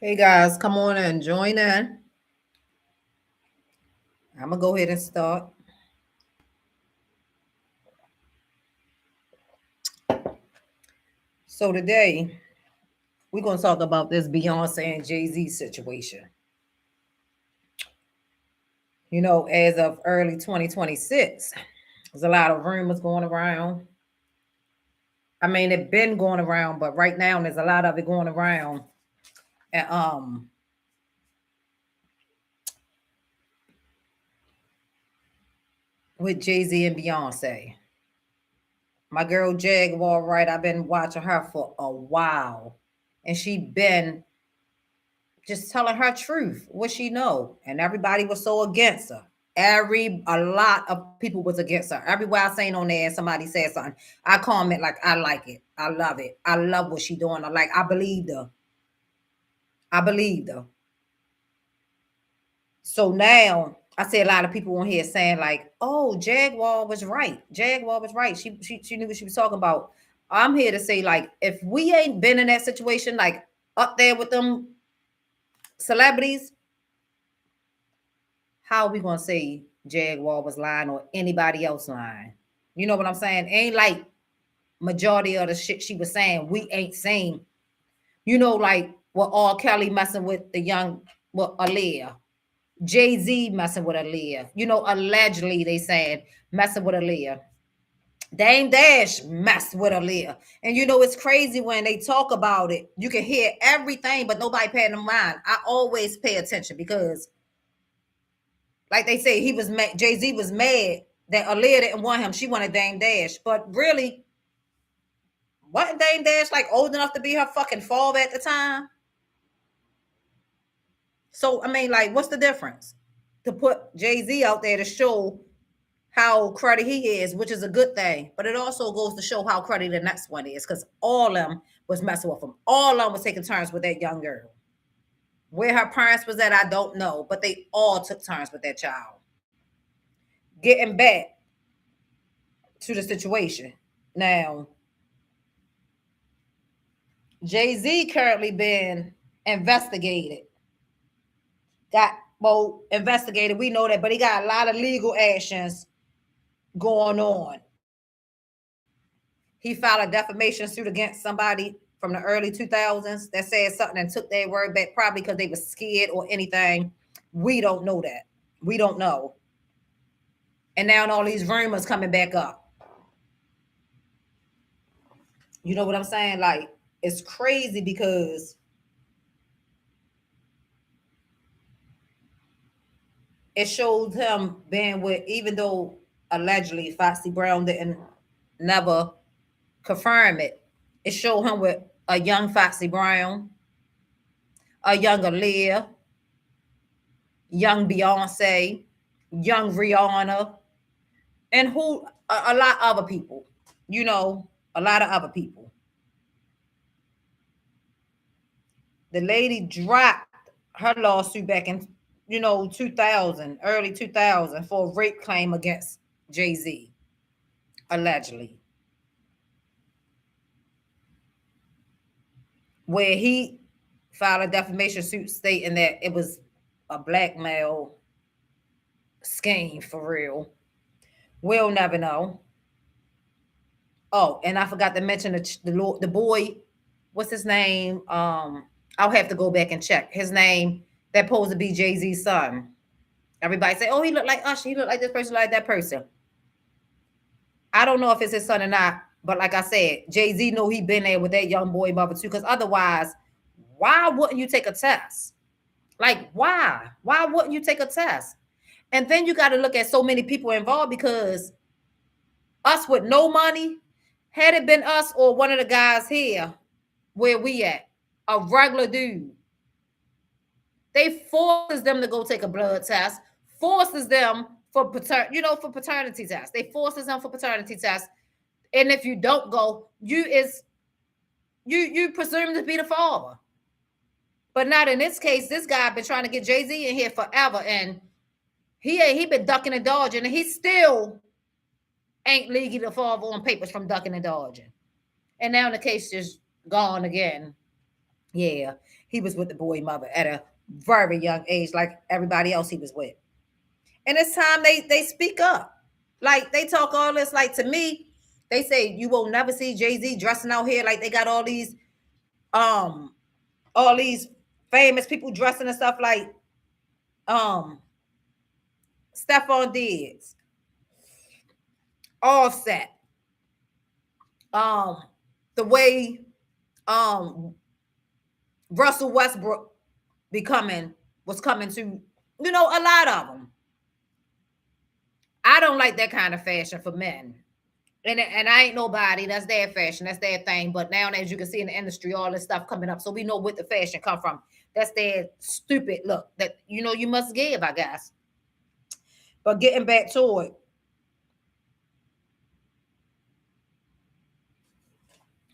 Hey guys, come on and join in. I'm gonna go ahead and start. So today we're gonna talk about this Beyonce and Jay-Z situation. As of early 2026, there's a lot of rumors going around. I mean, it's been going around, but right now there's a lot of it going around. And with Jay-Z and Beyonce. My girl Jaguar, right? I've been watching her for a while. And she been just telling her truth, what she know, and everybody was so against her. A lot of people was against her. Everywhere I seen on there, and somebody said something, I comment like, I like it, I love it, I love what she doing. I believed her, I believed her. So now I see a lot of people on here saying like, "Oh, Jaguar was right. Jaguar was right. She knew what she was talking about." I'm here to say like, if we ain't been in that situation, like up there with them celebrities, how are we gonna say Jaguar was lying or anybody else lying? You know what I'm saying? Ain't like majority of the shit she was saying we ain't seen. Like what all Kelly messing with the young Aaliyah, Jay-Z messing with Aaliyah. Allegedly they saying messing with Aaliyah. Dame Dash messed with Aaliyah. And it's crazy when they talk about it. You can hear everything, but nobody paying them mind. I always pay attention because like they say, he was mad. Jay-Z was mad that Aaliyah didn't want him. She wanted Dame Dash. But really, wasn't Dame Dash like old enough to be her fucking father at the time? So I mean, like, what's the difference? To put Jay-Z out there to show how cruddy he is, which is a good thing. But it also goes to show how cruddy the next one is, because all of them was messing with him. All of them was taking turns with that young girl. Where her parents was at, I don't know. But they all took turns with that child. Getting back to the situation. Now, Jay-Z currently been investigated. Got investigated. We know that, but he got a lot of legal actions going on. He filed a defamation suit against somebody from the early 2000s that said something and took their word back, probably because they were scared or anything. We don't know that. We don't know. And now all these rumors coming back up. You know what I'm saying? Like, it's crazy because it shows him being with, even though allegedly Foxy Brown didn't never confirm it. It showed him with a young Foxy Brown, a younger Leah, young Beyonce, young Rihanna, and a lot of other people. A lot of other people. The lady dropped her lawsuit back in 2000, early 2000, for a rape claim against Jay-Z, allegedly, where he filed a defamation suit stating that it was a blackmail scheme for real. We'll never know. Oh, and I forgot to mention the boy. What's his name? I'll have to go back and check his name. That supposed to be Jay-Z's son. Everybody say, "Oh, he looked like Usher. He looked like this person, like that person." I don't know if it's his son or not, but like I said, Jay-Z know he been there with that young boy mother too. Because otherwise, why wouldn't you take a test? Like, why? Why wouldn't you take a test? And then you got to look at so many people involved, because us with no money, had it been us or one of the guys here where we at, a regular dude, they forces them to go take a blood test, forces them for for paternity test. They forces them for paternity test. And if you don't go, you presume to be the father. But not in this case. This guy been trying to get Jay-Z in here forever, and he been ducking and dodging, and he still ain't legally the father on papers from ducking and dodging. And now the case is gone again. Yeah, he was with the boy mother at a very young age, like everybody else he was with. And it's time they speak up. Like they talk all this. Like to me, they say you will never see Jay-Z dressing out here like they got um all these famous people dressing and stuff like um Stephon Diggs, Offset, um the way um Russell Westbrook becoming was coming to, a lot of them. I don't like that kind of fashion for men. And I ain't nobody. That's their fashion. That's their thing. But now, as you can see in the industry, all this stuff coming up, so we know what the fashion come from. That's their stupid look that you must give, I guess. But getting back to it,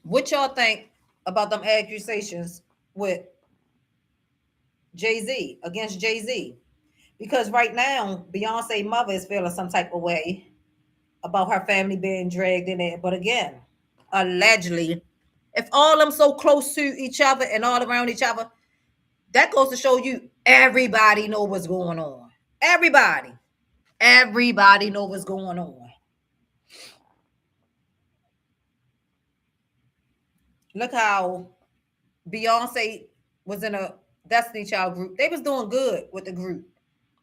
what y'all think about them accusations with Jay Z against Jay Z? Because right now, Beyonce mother is feeling some type of way about her family being dragged in it. But again, allegedly, if all them so close to each other and all around each other, that goes to show you everybody know what's going on. Everybody know what's going on. Look how Beyonce was in a Destiny Child group. They was doing good with the group,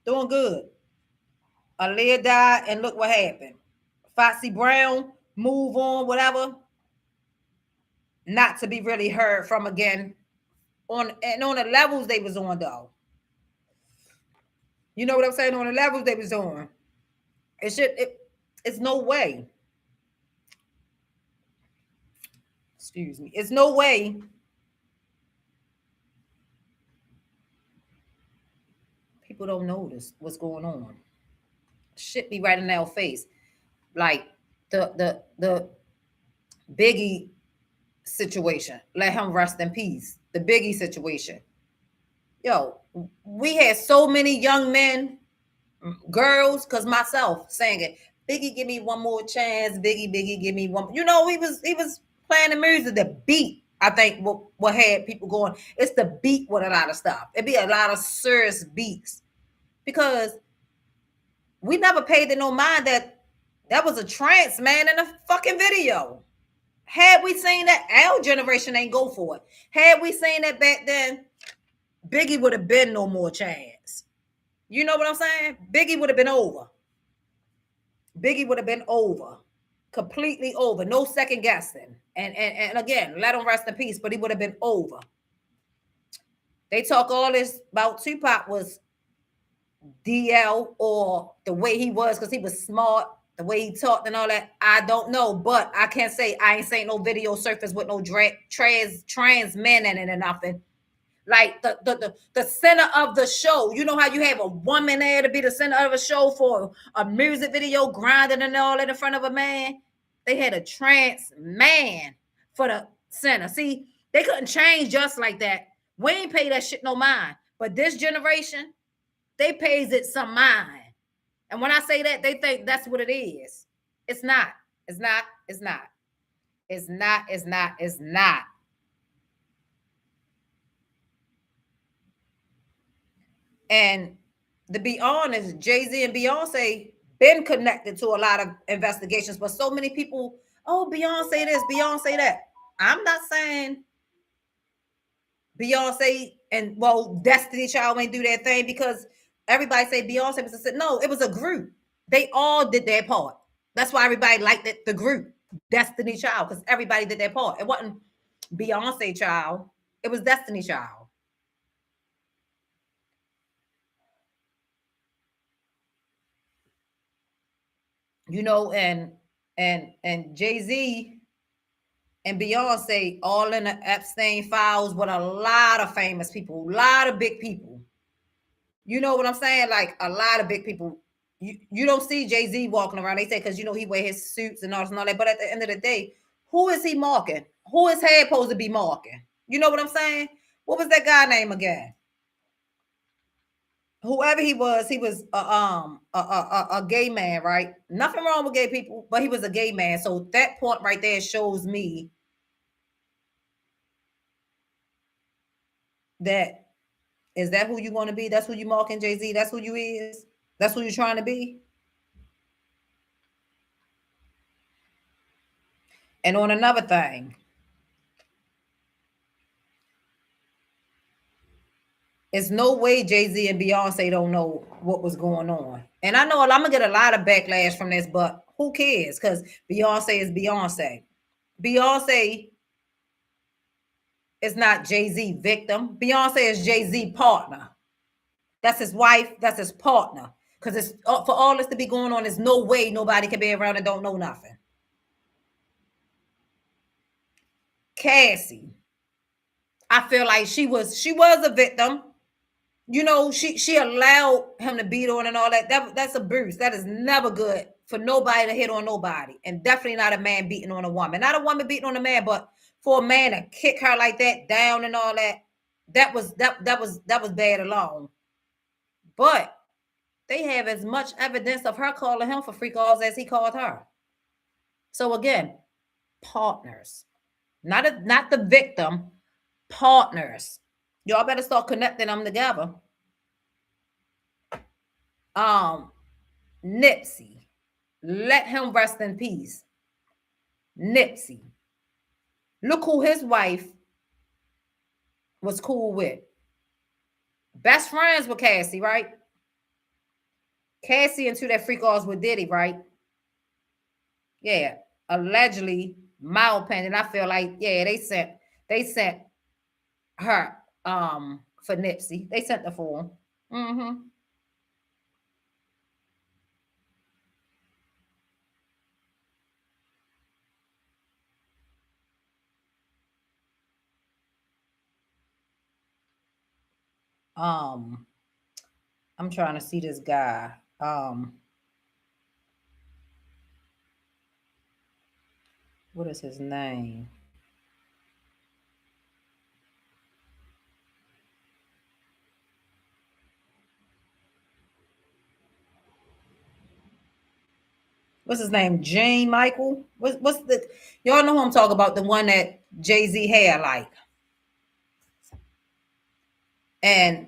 doing good. Aaliyah died, and look what happened. Foxy Brown, move on, whatever. Not to be really heard from again on the levels they was on though. You know what I'm saying? On the levels they was on. It's no way. Excuse me. It's no way people don't notice what's going on. Shit be right in their face. Like the Biggie situation. Let him rest in peace. The Biggie situation. Yo, we had so many young men, girls, cause myself singing, Biggie, give me one more chance. Biggie, Biggie, give me one. He was playing the music, the beat. I think what had people going. It's the beat with a lot of stuff. It'd be a lot of serious beats because we never paid it no mind that was a trance man in a fucking video. Had we seen that, our generation ain't go for it. Had we seen that back then, Biggie would have been no more chance. You know what I'm saying? Biggie would have been over. Biggie would have been over. Completely over. No second guessing. And again, let him rest in peace, but he would have been over. They talk all this about Tupac was DL or the way he was because he was smart, the way he talked and all that. I don't know, but I can't say I ain't seen no video surface with no trans men in it or nothing. Like the center of the show. You know how you have a woman there to be the center of a show for a music video, grinding and all that in front of a man. They had a trans man for the center. See, they couldn't change just like that. We ain't pay that shit no mind. But this generation, they pays it some mind. And when I say that, they think that's what it is. It's not. It's not. It's not. It's not. It's not. It's not. And to be honest, Jay-Z and Beyonce been connected to a lot of investigations, but so many people, oh, Beyonce this, Beyonce that. I'm not saying Beyonce and Destiny Child ain't do that thing because everybody say Beyonce was no, it was a group. They all did their part. That's why everybody liked it, the group, Destiny Child, because everybody did their part. It wasn't Beyonce Child, it was Destiny Child. And Jay-Z and Beyonce all in the Epstein files with a lot of famous people, a lot of big people. You know what I'm saying? Like a lot of big people. You don't see Jay-Z walking around. They say because he wear his suits and all this and all that. But at the end of the day, who is he marking? Who is head supposed to be marking? You know what I'm saying? What was that guy name again? Whoever he was a gay man, right? Nothing wrong with gay people, but he was a gay man. So that point right there shows me That is that who you want to be? That's who you marking, Jay-Z? That's who you is? That's who you're trying to be? And on another thing, it's no way Jay-Z and Beyonce don't know what was going on. And I know I'm gonna get a lot of backlash from this, but who cares? Because Beyonce is Beyonce. Beyonce is not Jay-Z victim. Beyonce is Jay-Z partner. That's his wife. That's his partner. Because it's for all this to be going on, there's no way nobody can be around and don't know nothing. Cassie, I feel like she was a victim. You know, she allowed him to beat on and all that. That's abuse. That is never good for nobody to hit on nobody, and definitely not a man beating on a woman. Not a woman beating on a man, but for a man to kick her like that down and all that, that was bad alone. But they have as much evidence of her calling him for free calls as he called her. So again, partners, not the victim, partners. Y'all better start connecting them together. Nipsey, let him rest in peace. Nipsey, look who his wife was cool with. Best friends with Cassie, right? Cassie into that freak offs with Diddy, right? Yeah, allegedly, my opinion, I feel like yeah, they sent her for Nipsey. They sent the form. Mm-hmm. Um, I'm trying to see this guy. What is his name? What's his name? Jane Michael. What's the? Y'all know who I'm talking about? The one that Jay-Z had like. And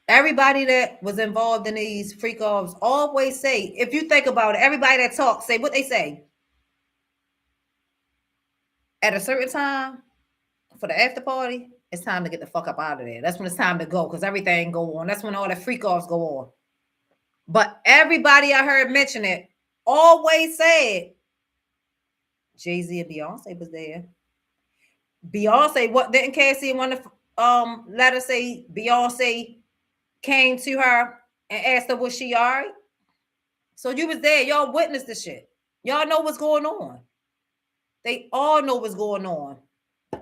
everybody that was involved in these freak offs always say, if you think about it, everybody that talks say what they say. At a certain time for the after party, it's time to get the fuck up out of there. That's when it's time to go because everything go on. That's when all the freak offs go on. But everybody I heard mention it always said Jay-Z and Beyonce was there. Beyonce, what didn't Cassie want to let her say Beyonce came to her and asked her was she all right? So you was there, y'all witnessed the shit. Y'all know what's going on. They all know what's going on.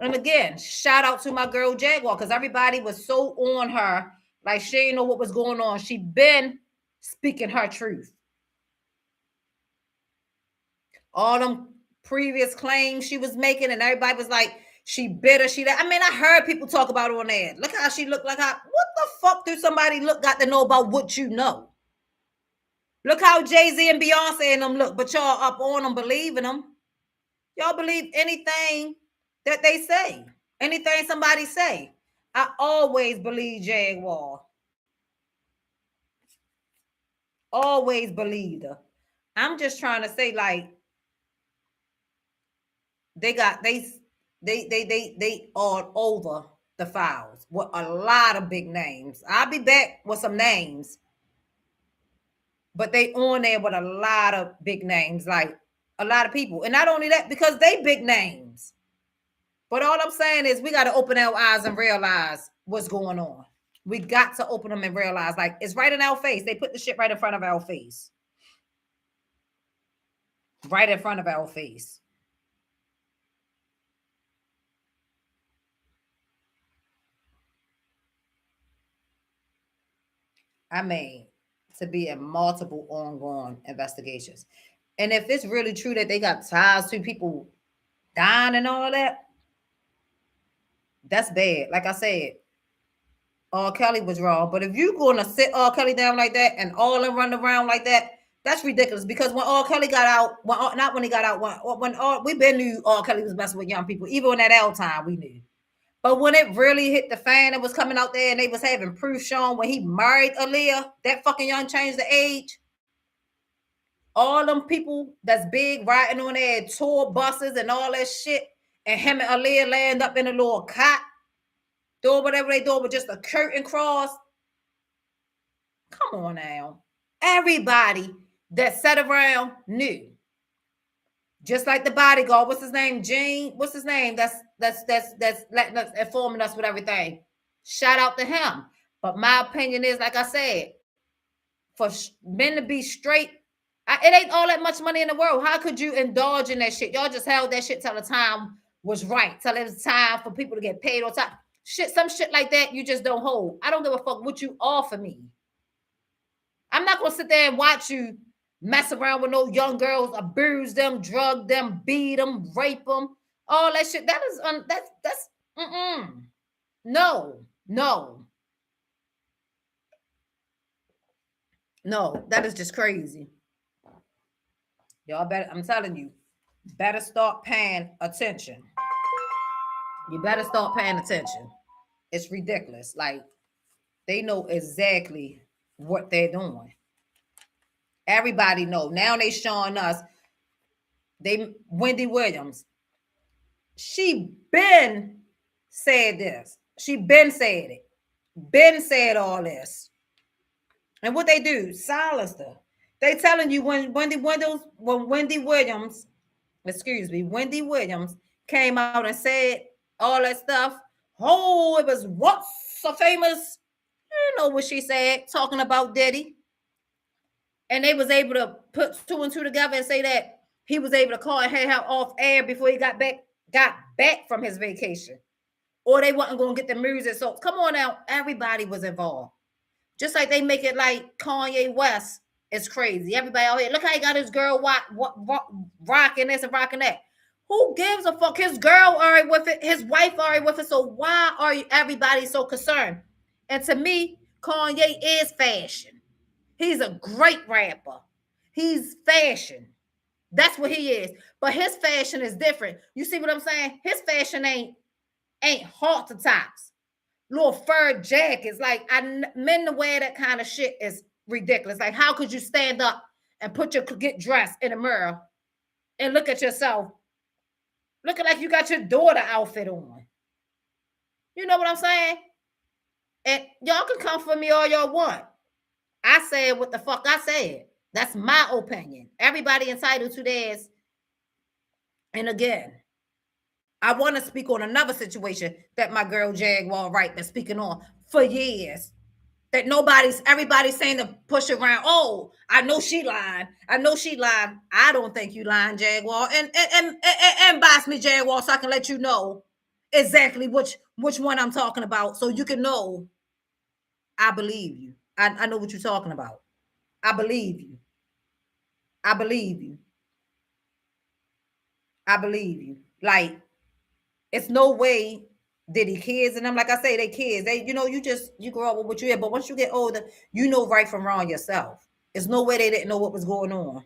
And again, shout out to my girl Jaguar because everybody was so on her, like she didn't know what was going on. She been speaking her truth. All them previous claims she was making, and everybody was like, she bitter, she that. I mean, I heard people talk about her on there. Look how she looked like how what the fuck do somebody got to know about what you know? Look how Jay-Z and Beyonce and them look, but y'all up on them, believing them. Y'all believe anything that they say, anything somebody say. I always believe Jaguar. Always believed her. I'm just trying to say, like, they all over the files with a lot of big names. I'll be back with some names, but they on there with a lot of big names, like a lot of people. And not only that, because they big names. But all I'm saying is we got to open our eyes and realize what's going on. We got to open them and realize, like, it's right in our face. They put the shit right in front of our face. Right in front of our face. I mean, to be in multiple ongoing investigations. And if it's really true that they got ties to people dying and all that, that's bad. Like I said, R. Kelly was wrong. But if you're going to sit R. Kelly down like that and all them run around like that, that's ridiculous. Because when R. Kelly got out, not when he got out, when we been knew R. Kelly was messing with young people. Even in that L time, we knew. But when it really hit the fan, it was coming out there and they was having proof shown when he married Aaliyah, that fucking young changed the age. All them people that's big riding on their tour buses and all that shit, and him and Aaliyah land up in a little cot, doing whatever they do with just a curtain cross. Come on now. Everybody that sat around knew. Just like the bodyguard, what's his name? Gene, what's his name? That's letting us, informing us with everything. Shout out to him. But my opinion is, like I said, for men to be straight, it ain't all that much money in the world. How could you indulge in that shit? Y'all just held that shit till the time was right, till it was time for people to get paid on time. Shit, some shit like that you just don't hold. I don't give a fuck what you offer me. I'm not gonna sit there and watch you mess around with no young girls, abuse them, drug them, beat them, rape them, all that shit. That is that's no, that is just crazy. Y'all better, I'm telling you, better start paying attention. You better start paying attention. It's ridiculous. Like, they know exactly what they're doing. Everybody know. Now they showing us. Wendy Williams. She been said this. She been said it. Been said all this. And what they do? Silence her. They telling you when Wendy Williams came out and said all that stuff. Oh, it was what's so famous. You know what she said, talking about Diddy. And they was able to put two and two together and say that he was able to call and have her off air before he got back from his vacation. Or they wasn't going to get the music. So come on now, everybody was involved. Just like they make it like Kanye West is crazy. Everybody out here, look how he got his girl rocking this and rocking that. Who gives a fuck? His girl already with it. His wife already with it. So why are everybody so concerned? And to me, Kanye is fashion. He's a great rapper. He's fashion. That's what he is. But his fashion is different. You see what I'm saying? His fashion ain't halter tops, little fur jackets. Like, men to wear that kind of shit is ridiculous. Like, how could you stand up and get dressed in a mirror and look at yourself looking like you got your daughter outfit on? You know what I'm saying? And y'all can come for me all y'all want. I said what the fuck I said. That's my opinion. Everybody entitled to theirs. And again, I want to speak on another situation that my girl Jaguar Wright been speaking on for years. That everybody's saying to push around. Oh, I know she lying. I don't think you lying, Jaguar. And boss me, Jaguar, so I can let you know exactly which one I'm talking about, so you can know I believe you. I know what you're talking about. I believe you. Like, it's no way Diddy kids and them, like I say, they kids. They, you grow up with what you hear. But once you get older, you know right from wrong yourself. There's no way they didn't know what was going on.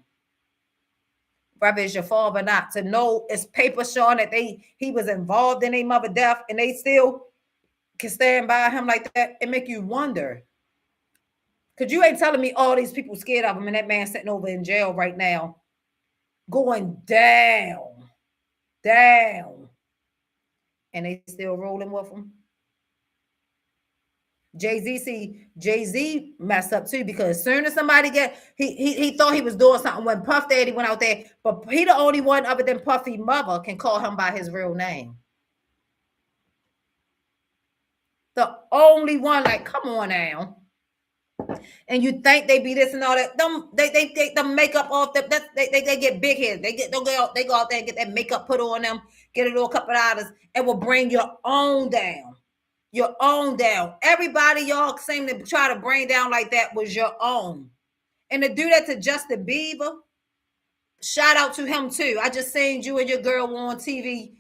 Whether it's your father or not, to know it's paper showing that he was involved in their mother death and they still can stand by him like that, it make you wonder. Because you ain't telling me all these people scared of him and that man sitting over in jail right now going down. And they still rolling with him. Jay-Z messed up too, because as soon as somebody he thought he was doing something when Puff Daddy went out there, but he the only one other than Puffy mother can call him by his real name. The only one, like, come on now. And you think they be this and all that? They makeup off them. They get big heads. They go out there and get that makeup put on them, get it all couple dollars, and will bring your own down. Your own down. Everybody y'all seem to try to bring down like that was your own. And to do that to Justin Bieber, shout out to him too. I just seen you and your girl on TV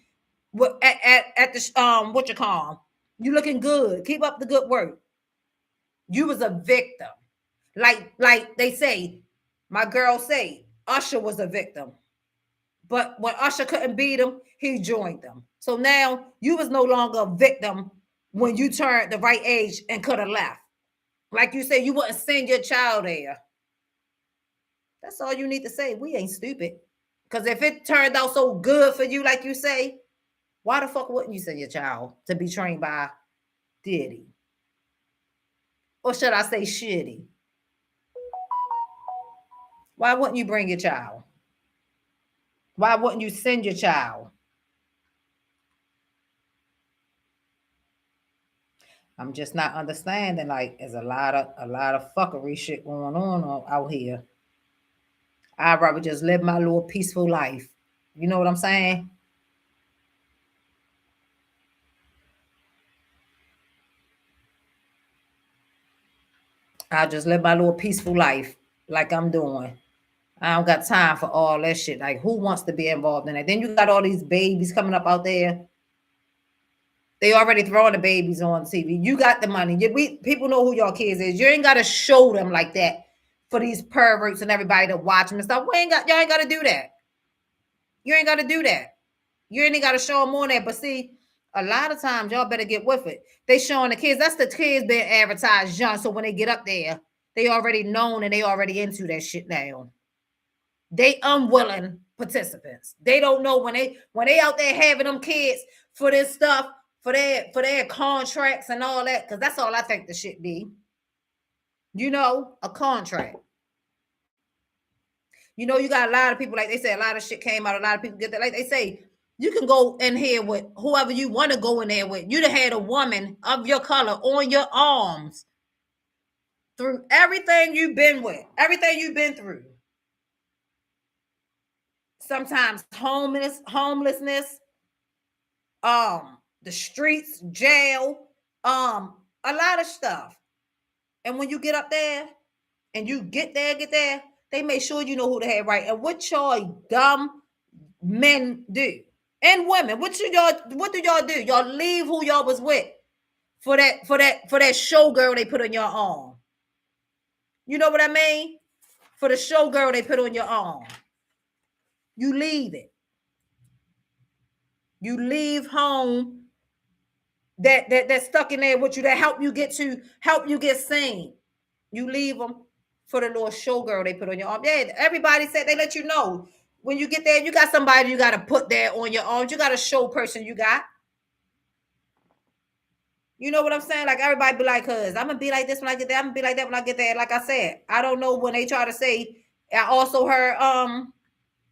at the what you call. You looking good. Keep up the good work. You was a victim. Like they say, my girl say, Usher was a victim. But when Usher couldn't beat him, he joined them. So now you was no longer a victim when you turned the right age and could have left. Like you said, you wouldn't send your child there. That's all you need to say. We ain't stupid. Because if it turned out so good for you, like you say, why the fuck wouldn't you send your child to be trained by Diddy? Or should I say shitty? Why wouldn't you bring your child? Why wouldn't you send your child? I'm just not understanding. Like, there's a lot of fuckery shit going on out here. I'd rather just live my little peaceful life. You know what I'm saying? I'll just live my little peaceful life like I'm doing. I don't got time for all that shit. Like, who wants to be involved in it? Then you got all these babies coming up out there. They already throwing the babies on TV. You got the money. People know who your kids is. You ain't got to show them like that for these perverts and everybody to watch them and stuff. Y'all ain't got to do that. You ain't got to do that. You ain't got to show them on that. But see, a lot of times y'all better get with it. They showing the kids. That's the kids being advertised young. So when they get up there, they already known and they already into that shit now. They unwilling participants. They don't know when they out there having them kids for this stuff, for their contracts and all that, because that's all I think the shit be. You know, a contract. You know, you got a lot of people, like they say, a lot of shit came out. A lot of people get that. Like they say, you can go in here with whoever you want to go in there with. You'd have had a woman of your color on your arms through everything you've been with, everything you've been through. Sometimes homelessness, the streets, jail, a lot of stuff. And when you get up there and you get there, they make sure you know who the head right. And what y'all dumb men do, and women, what do y'all do? Y'all leave who y'all was with for that showgirl they put on your arm. You know what I mean? For the showgirl they put on your arm. You leave it. You leave home that's stuck in there with you, that help you get seen. You leave them for the little showgirl they put on your arm. Yeah, everybody said they let you know when you get there. You got somebody you got to put there on your arms. You got a show person you got. You know what I'm saying? Like everybody be like, "Cuz I'm gonna be like this when I get there. I'm gonna be like that when I get there." Like I said, I don't know when they try to say. I also heard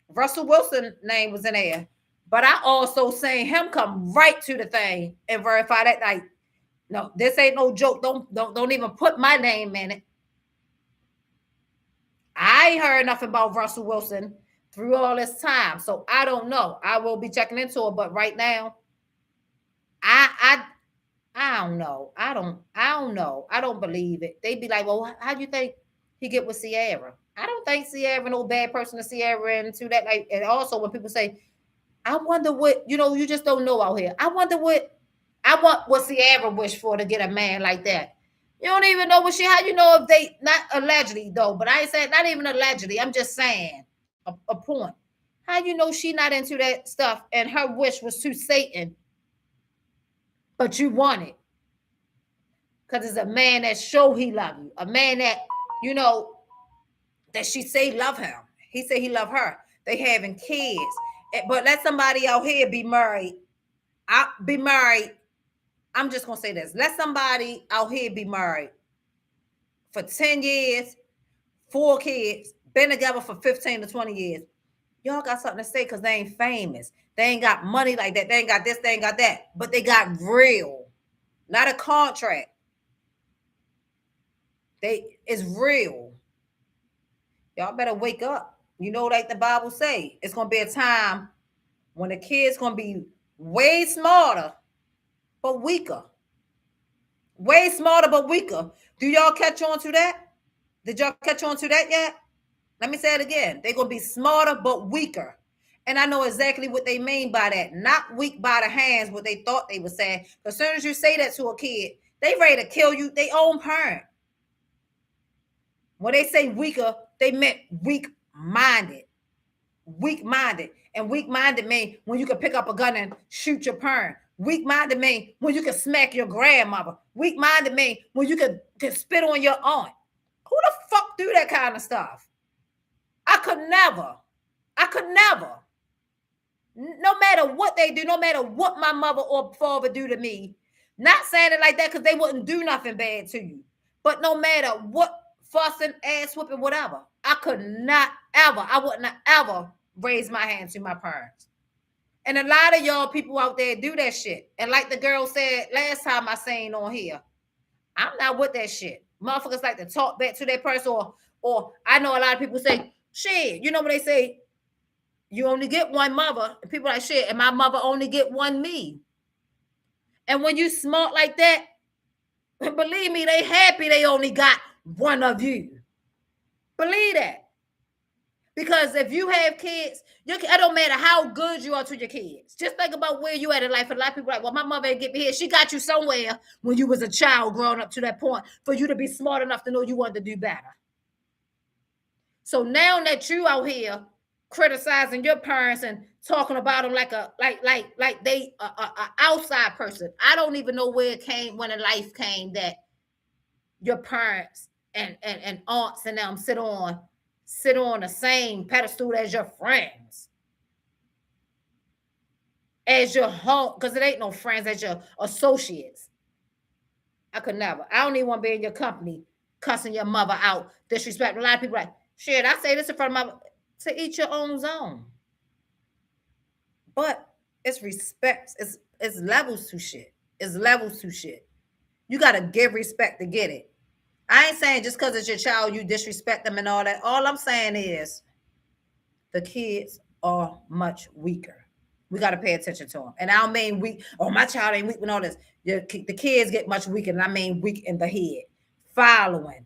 Russell Wilson name was in there. But I also seen him come right to the thing and verify that. Like, no, this ain't no joke. Don't even put my name in it. I ain't heard nothing about Russell Wilson through all this time, so I don't know. I will be checking into it, but right now, I don't know. I don't know. I don't believe it. They be like, well, how do you think he get with Sierra? I don't think Sierra no bad person to Sierra into that. Like, and also when people say, I wonder what, you just don't know out here. I want what Sierra wished for to get a man like that. You don't even know how you know if they, not allegedly though, but I ain't saying, not even allegedly. I'm just saying a point. How you know she not into that stuff and her wish was to Satan, but you want it? Because it's a man that show he love you. A man that, that she say love him. He say he love her. They having kids. But let somebody out here be married. Be married. I'm just gonna say this. Let somebody out here be married for 10 years, 4 kids, been together for 15 to 20 years. Y'all got something to say because they ain't famous. They ain't got money like that. They ain't got this, they ain't got that. But they got real. Not a contract. It's real. Y'all better wake up. You know, like the Bible say, it's gonna be a time when the kids gonna be way smarter, but weaker. Way smarter, but weaker. Do y'all catch on to that? Did y'all catch on to that yet? Let me say it again. They're gonna be smarter, but weaker. And I know exactly what they mean by that. Not weak by the hands, what they thought they were saying. As soon as you say that to a kid, they ready to kill you, they own parent. When they say weaker, they meant weak-minded, weak-minded. And weak-minded mean when you can pick up a gun and shoot your parent. Weak-minded mean when you can smack your grandmother. Weak-minded mean when you can spit on your aunt. Who the fuck do that kind of stuff? I could never. I could never. No matter what they do, no matter what my mother or father do to me, not saying it like that because they wouldn't do nothing bad to you. But no matter what fussing, ass whooping, whatever, I could not ever, I wouldn't have ever raised my hand to my parents. And a lot of y'all people out there do that shit. And like the girl said last time I seen on here, I'm not with that shit. Motherfuckers like to talk back to their person, or I know a lot of people say, shit, you know what they say, you only get one mother. And people like, shit, and my mother only get one me. And when you smart like that, believe me, they happy they only got one of you. Believe that. Because if you have kids, it don't matter how good you are to your kids. Just think about where you at in life. A lot of people are like, well, my mother ain't get me here. She got you somewhere when you was a child growing up to that point for you to be smart enough to know you wanted to do better. So now that you out here criticizing your parents and talking about them like they a outside person, I don't even know where it came when a life came that your parents and aunts and them sit on the same pedestal as your friends, as your home, because it ain't no friends, as your associates. I could never. I don't even want to be in your company cussing your mother out, disrespect. A lot of people like, shit, I say this in front of my, to each your own zone. But it's respect. It's levels to shit. It's levels to shit. You got to give respect to get it. I ain't saying just because it's your child, you disrespect them and all that. All I'm saying is the kids are much weaker. We got to pay attention to them. And I don't mean weak. Oh, my child ain't weak with all this. The kids get much weaker, and I mean weak in the head. Following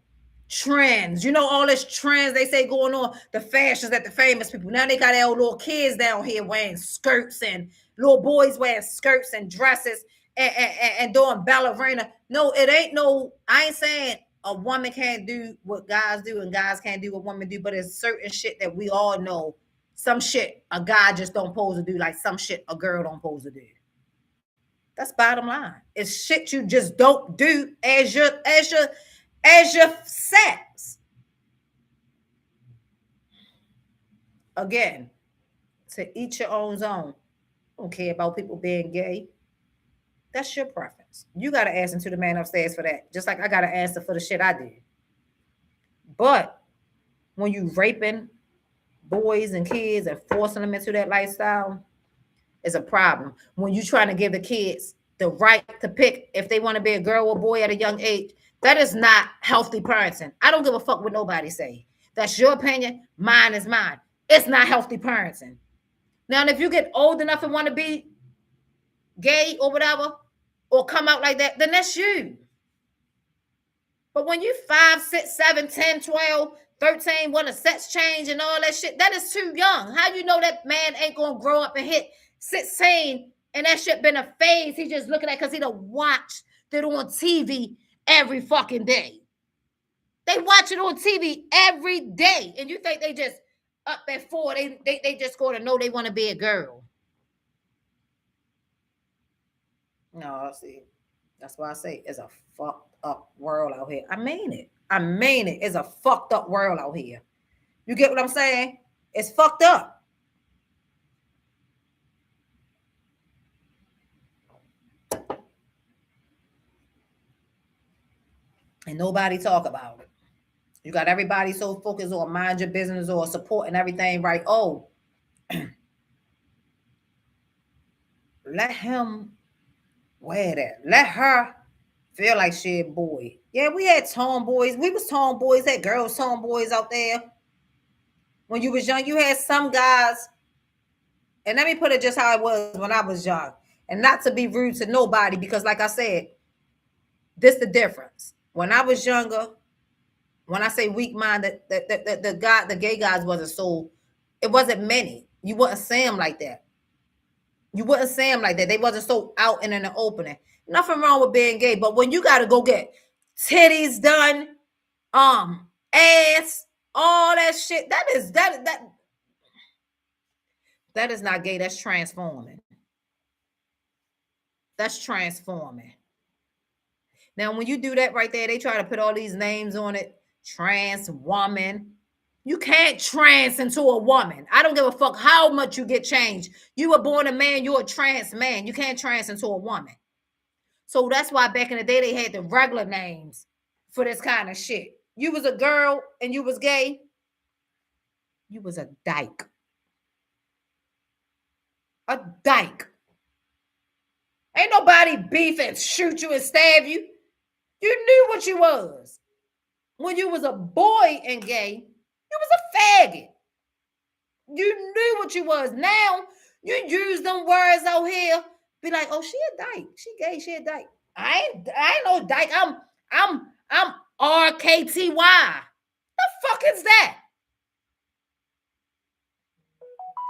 trends. You know all this trends they say going on, the fashions that the famous people. Now they got their old little kids down here wearing skirts and little boys wearing skirts and dresses and doing ballerina. No, it ain't no, I ain't saying a woman can't do what guys do and guys can't do what women do, but it's certain shit that we all know. Some shit a guy just don't pose to do, like some shit a girl don't pose to do. That's bottom line. It's shit you just don't do as your sex. Again, to each your own zone. I don't care about people being gay. That's your preference. You got to answer to the man upstairs for that. Just like I got to answer for the shit I did. But when you raping boys and kids and forcing them into that lifestyle, is a problem. When you trying to give the kids the right to pick if they want to be a girl or boy at a young age, that is not healthy parenting. I don't give a fuck what nobody say. That's your opinion. Mine is mine. It's not healthy parenting. Now, if you get old enough and want to be gay or whatever, or come out like that, then that's you. But when you 5, 6, 7, 10, 12, 13, want a sex change and all that shit, that is too young. How you know that man ain't gonna grow up and hit 16 and that shit been a phase he just looking at because he done watched it on TV every fucking day. They watch it on TV every day. And you think they just up at 4, they just gonna know they want to be a girl. No, see, that's why I say it's a fucked up world out here. I mean it. It's a fucked up world out here. You get what I'm saying? It's fucked up. And nobody talk about it. You got everybody so focused on mind your business or supporting everything right. Oh, let him wear that. Let her feel like she a boy. Yeah, we had tomboys. We was tomboys, had girls tomboys out there. When you was young, you had some guys, and let me put it just how it was when I was young. And not to be rude to nobody, because like I said, this the difference. When I was younger, when I say weak-minded, the gay guys wasn't so, it wasn't many. You wouldn't see them like that. You wouldn't see them like that. They wasn't so out and in the opening. Nothing wrong with being gay, but when you got to go get titties done, ass, all that shit, that That is not gay. That's transforming. That's transforming. Now, when you do that right there, they try to put all these names on it. Trans woman. You can't trans into a woman. I don't give a fuck how much you get changed. You were born a man, you're a trans man. You can't trans into a woman. So that's why back in the day they had the regular names for this kind of shit. You was a girl and you was gay, you was a dyke. A dyke. Ain't nobody beef and shoot you and stab you. You knew what you was. When you was a boy and gay, you was a faggot. You knew what you was. Now you use them words out here. Be like, oh, she a dyke. She gay. She a dyke. I ain't no dyke. I'm RKTY. The fuck is that?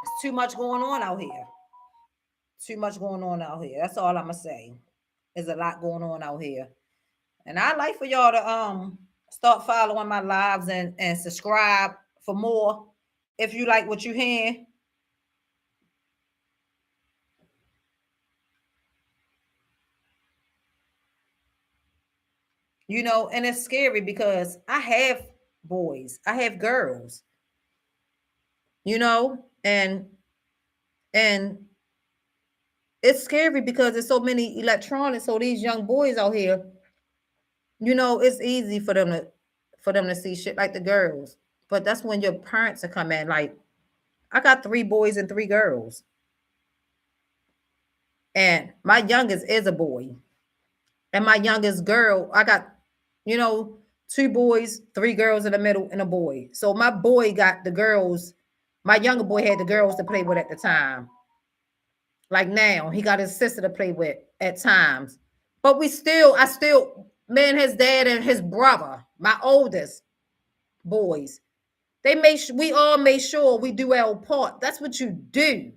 It's too much going on out here. Too much going on out here. That's all I'ma say. There's a lot going on out here. And I like for y'all to start following my lives and subscribe for more if you like what you hear. You know, and it's scary because I have boys, I have girls, you know, and it's scary because there's so many electronics. So these young boys out here, you know, it's easy for them to see shit like the girls. But that's when your parents are come in. Like, I got 3 boys and 3 girls. And my youngest is a boy. And my youngest girl, I got, you know, 2 boys, 3 girls in the middle, and a boy. So my boy got the girls. My younger boy had the girls to play with at the time. Like now, he got his sister to play with at times. But me and his dad and his brother, my oldest boys, we all made sure we do our part. That's what you do.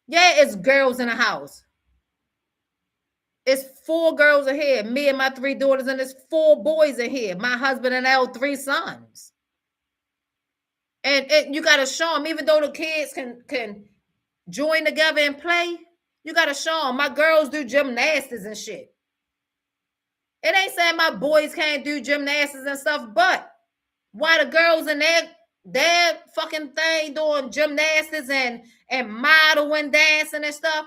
Yeah, it's girls in the house. It's 4 girls in here, me and my 3 daughters, and there's 4 boys in here, my husband and our 3 sons. And you gotta show them, even though the kids can join together and play, you gotta show them. My girls do gymnastics and shit. It ain't saying my boys can't do gymnastics and stuff, but why the girls in their fucking thing doing gymnastics and modeling, dancing and stuff,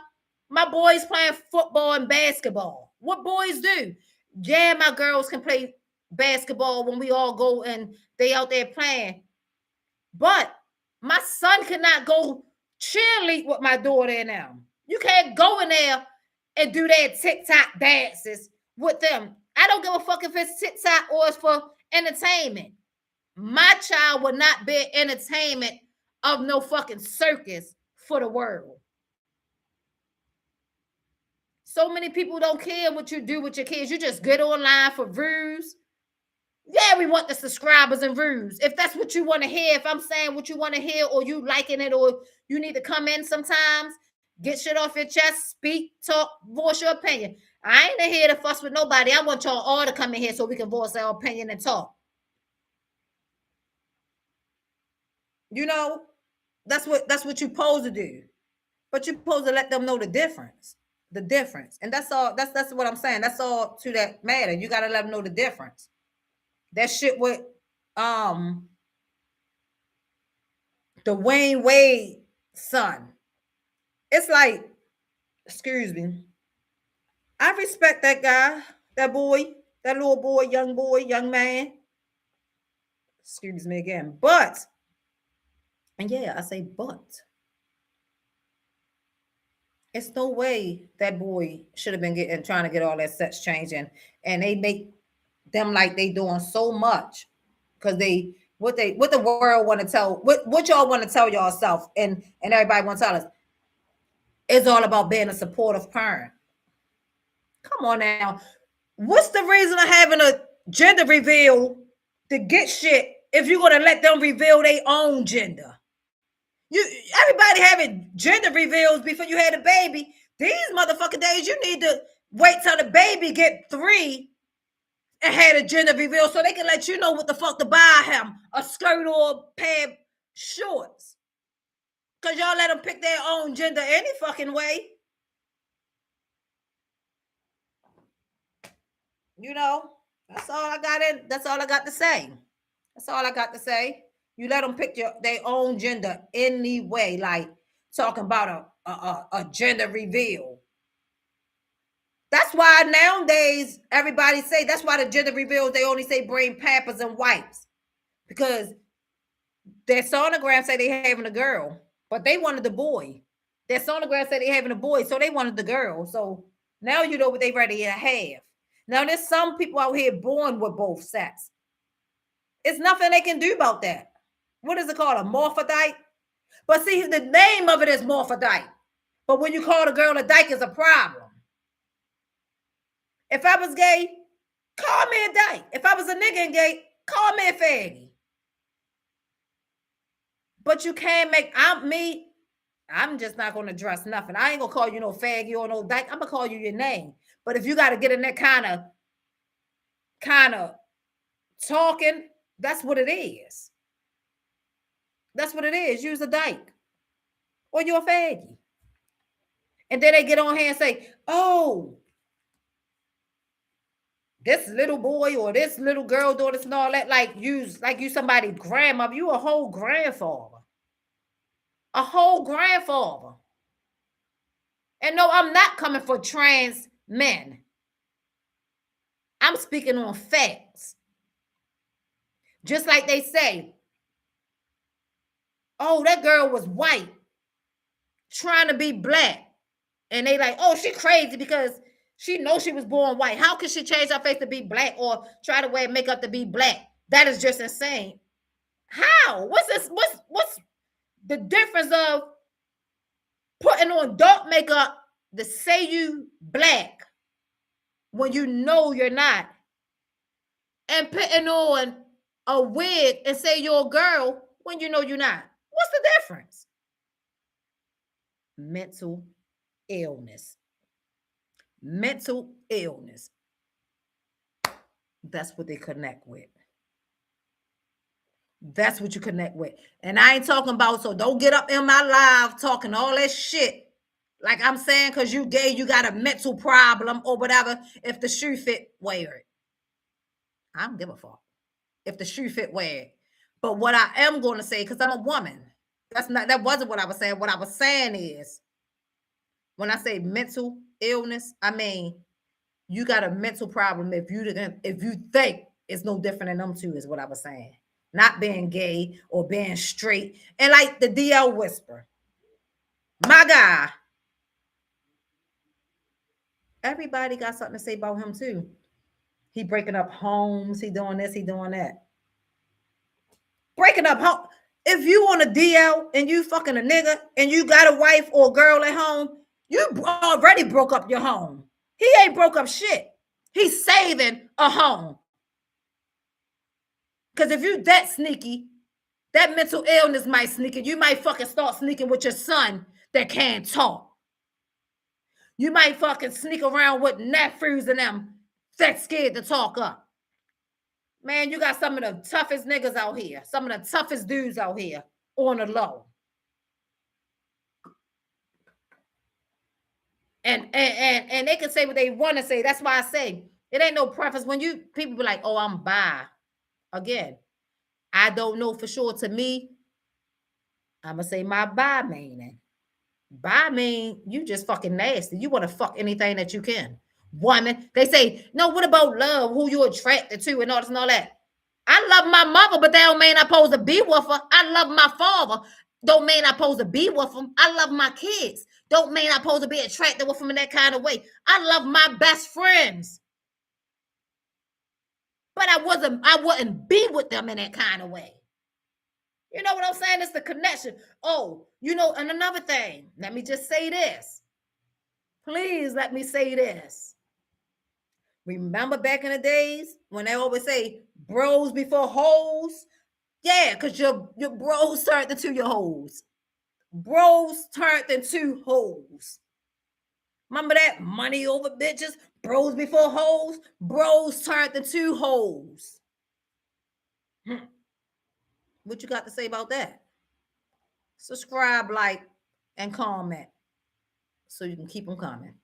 my boys playing football and basketball. What boys do? Yeah, my girls can play basketball when we all go and they out there playing. But my son cannot go cheerlead with my daughter and them. You can't go in there and do that TikTok dances with them. I don't give a fuck if it's TikTok or it's for entertainment. My child will not be entertainment of no fucking circus for the world. So many people don't care what you do with your kids. You just get online for views. Yeah, we want the subscribers and views. If that's what you want to hear, if I'm saying what you want to hear, or you liking it, or you need to come in sometimes, get shit off your chest, speak, talk, voice your opinion. I ain't here to fuss with nobody. I want y'all all to come in here so we can voice our opinion and talk. You know, that's what you're supposed to do. But you're supposed to let them know the difference. The difference. And that's all. That's what I'm saying. That's all to that matter. You gotta let them know the difference. That shit with the Wayne Wade son. It's like, excuse me. I respect that guy, that boy, that little boy, young man. Excuse me again. But, and yeah, I say but. It's no way that boy should have been trying to get all that sex change in. And they make them like they doing so much because what the world want to tell, what y'all want to tell yourself and everybody want to tell us, it's all about being a supportive parent. Come on now. What's the reason of having a gender reveal to get shit if you're gonna let them reveal their own gender? Everybody having gender reveals before you had a baby. These motherfucking days, you need to wait till the baby get 3 and had a gender reveal so they can let you know what the fuck to buy him, a skirt or a pair of shorts. Because y'all let them pick their own gender any fucking way. You know, that's all I got in. That's all I got to say. That's all I got to say. You let them pick their own gender anyway, like talking about a gender reveal. That's why nowadays everybody say, that's why the gender reveals, they only say bring Pampers and wipes. Because their sonogram say they having a girl, but they wanted the boy. Their sonogram said they having a boy, so they wanted the girl. So now you know what they ready to have. Now there's some people out here born with both sets. It's nothing they can do about that. What is it called? A morphodite? But see, the name of it is morphodite. But when you call a girl a dyke, is a problem. If I was gay, call me a dyke. If I was a nigga and gay, call me a faggy. But you can't make I'm just not gonna dress nothing. I ain't gonna call you no faggy or no dyke. I'm gonna call you your name. But if you gotta get in that kind of talking, that's what it is. That's what it is. You's a dyke. Or you're a faggy. And then they get on here and say, oh, this little boy or this little girl doing this and all that, like you somebody grandmother, you a whole grandfather. A whole grandfather. And no, I'm not coming for trans men. I'm speaking on facts. Just like they say, oh, that girl was white, trying to be black. And they like, oh, she crazy because she knows she was born white. How can she change her face to be black or try to wear makeup to be black? That is just insane. How? What's this? What's the difference of putting on dark makeup to say you black when you know you're not, and putting on a wig and say you're a girl when you know you're not? What's the difference? Mental illness. Mental illness. That's what they connect with. That's what you connect with. And I ain't talking about, so don't get up in my live talking all that shit. Like I'm saying, because you gay, you got a mental problem or whatever. If the shoe fit, wear it. I don't give a fuck. If the shoe fit, wear it. But what I am going to say, because I'm a woman, that wasn't what I was saying. What I was saying is, when I say mental illness, I mean you got a mental problem if you think it's no different than them two, is what I was saying. Not being gay or being straight. And like the DL whisper, my guy, everybody got something to say about him too. He breaking up homes, he doing this, he doing that. Breaking up home. If you on a DL and you fucking a nigga and you got a wife or a girl at home, you already broke up your home. He ain't broke up shit. He's saving a home. Because if you that sneaky, that mental illness might sneak in. You might fucking start sneaking with your son that can't talk. You might fucking sneak around with nephews and them that scared to talk up. Man, you got some of the toughest niggas out here. Some of the toughest dudes out here on the low. And they can say what they want to say. That's why I say it ain't no preference. When people be like, oh, I'm bi. Again, I don't know for sure. To me, I'm gonna say my bi meaning. Bi mean you just fucking nasty. You want to fuck anything that you can. Woman, they say, no, what about love? Who you attracted to and all this and all that. I love my mother, but that don't mean I'm supposed to be with her. I love my father. Don't mean I'm supposed to be with them. I love my kids. Don't mean I'm supposed to be attracted with them in that kind of way. I love my best friends. But I wouldn't be with them in that kind of way. You know what I'm saying? It's the connection. Oh, and another thing, let me just say this. Please let me say this. Remember back in the days when they always say bros before hoes? Yeah, because your bros turned into your hoes. Bros turned into hoes. Remember that? Money over bitches, bros before hoes. Bros turned into hoes. What you got to say about that? Subscribe, like, and comment so you can keep them coming.